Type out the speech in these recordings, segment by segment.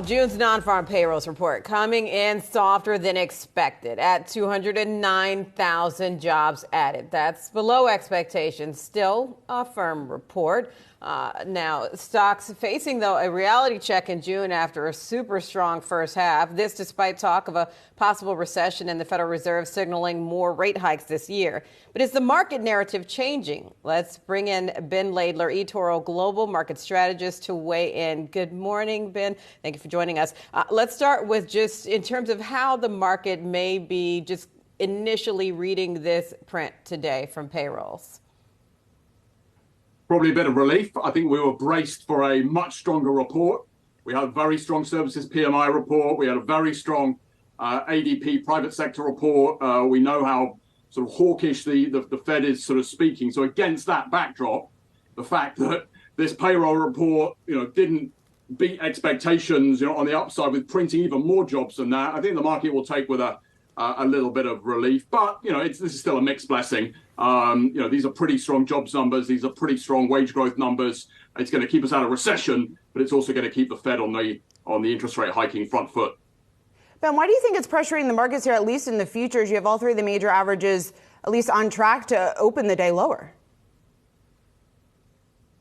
June's non-farm payrolls report coming in softer than expected at 209,000 jobs added. That's below expectations. Still a firm report. Now, stocks facing, though, a reality check in June after a super strong first half. This despite talk of a possible recession and the Federal Reserve signaling more rate hikes this year. But is the market narrative changing? Let's bring in Ben Laidler, eToro Global Markets Strategist, to weigh in. Good morning, Ben. Thank you for joining us. Let's start with just in terms of how the market may be just initially reading this print today from payrolls. Probably a bit of relief. I think we were braced for a much stronger report. We had a very strong services PMI report. We had a very strong ADP private sector report. We know how sort of hawkish the Fed is sort of speaking. So against that backdrop, the fact that this payroll report, didn't beat expectations, on the upside with printing even more jobs than that, I think the market will take with a little bit of relief. But, this is still a mixed blessing. These are pretty strong jobs numbers. These are pretty strong wage growth numbers. It's going to keep us out of recession, but it's also going to keep the Fed on the interest rate hiking front foot. Ben, why do you think it's pressuring the markets here, at least in the futures? You have all three of the major averages at least on track to open the day lower.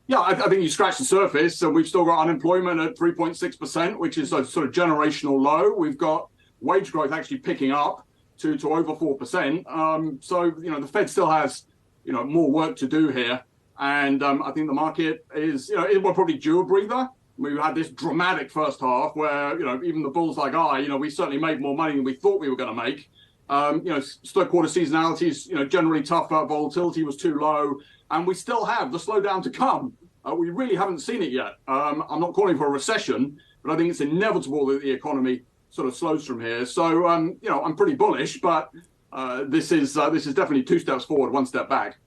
Yeah, I think you scratch the surface. So we've still got unemployment at 3.6%, which is a sort of generational low. We've got wage growth actually picking up to over 4%. So, the Fed still has, more work to do here. And I think the market is, it will probably due a breather. We had this dramatic first half where, even the bulls like we certainly made more money than we thought we were going to make. Third quarter seasonality is, generally tougher. Volatility was too low. And we still have the slowdown to come. We really haven't seen it yet. I'm not calling for a recession, but I think it's inevitable that the economy sort of slows from here. So, I'm pretty bullish, but this is definitely two steps forward, one step back.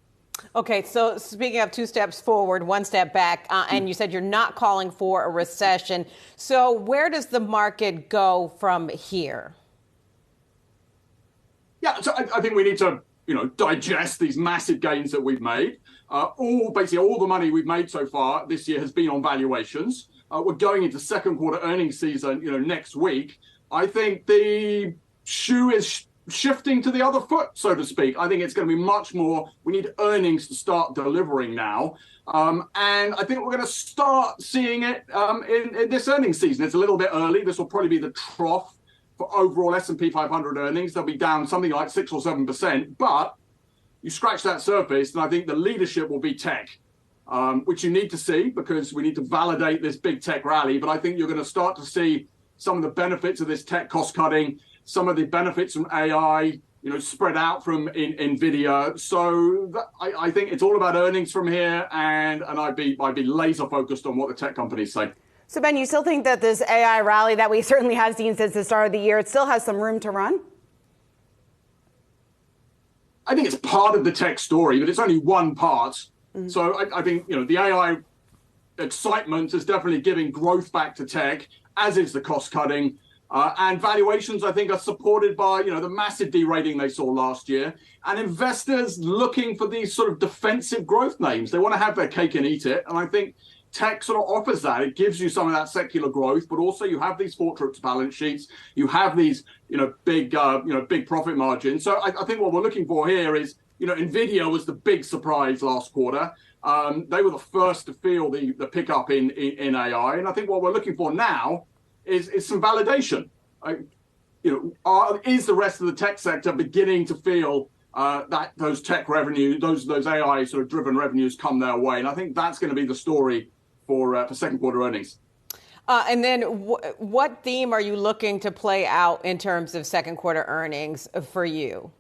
Okay, so speaking of two steps forward, one step back, and you said you're not calling for a recession. So where does the market go from here? Yeah, so I think we need to, digest these massive gains that we've made. Basically all the money we've made so far this year has been on valuations. We're going into second quarter earnings season, next week. I think the shoe is shifting to the other foot, so to speak. I think it's going to be much more. We need earnings to start delivering now. And I think we're going to start seeing it in this earnings season. It's a little bit early. This will probably be the trough for overall S&P 500 earnings. They'll be down something like 6 or 7%. But you scratch that surface, and I think the leadership will be tech, which you need to see because we need to validate this big tech rally. But I think you're going to start to see some of the benefits of this tech cost cutting, some of the benefits from AI, spread out from NVIDIA. So I think it's all about earnings from here, and I'd be laser focused on what the tech companies say. So Ben, you still think that this AI rally that we certainly have seen since the start of the year, it still has some room to run? I think it's part of the tech story, but it's only one part. Mm-hmm. So I think the AI excitement is definitely giving growth back to tech, as is the cost cutting. And valuations, I think, are supported by, the massive derating they saw last year. And investors looking for these sort of defensive growth names. They want to have their cake and eat it. And I think tech sort of offers that. It gives you some of that secular growth, but also you have these fortress balance sheets. You have these, big profit margins. So I think what we're looking for here is, NVIDIA was the big surprise last quarter. They were the first to feel the pickup in AI. And I think what we're looking for now is some validation. Is the rest of the tech sector beginning to feel that those tech revenue, those AI sort of driven revenues come their way? And I think that's going to be the story for second quarter earnings. And then what theme are you looking to play out in terms of second quarter earnings for you?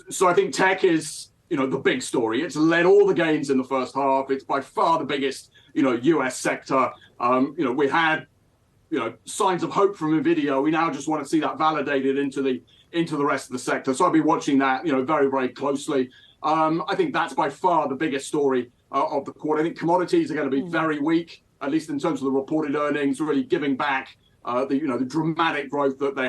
So I think tech is, the big story. It's led all the gains in the first half. It's by far the biggest, U.S. sector. We had, signs of hope from NVIDIA. We now just want to see that validated into the rest of the sector. So I'll be watching that, very, very closely. I think that's by far the biggest story of the quarter. I think commodities are going to be very weak, at least in terms of the reported earnings, really giving back the dramatic growth that they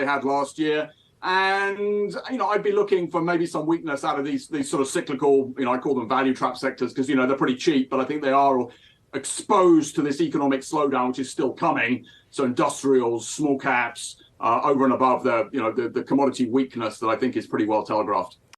had last year. And, I'd be looking for maybe some weakness out of these sort of cyclical, I call them value trap sectors because, they're pretty cheap, but I think they are exposed to this economic slowdown, which is still coming. So industrials, small caps, over and above the commodity weakness that I think is pretty well telegraphed.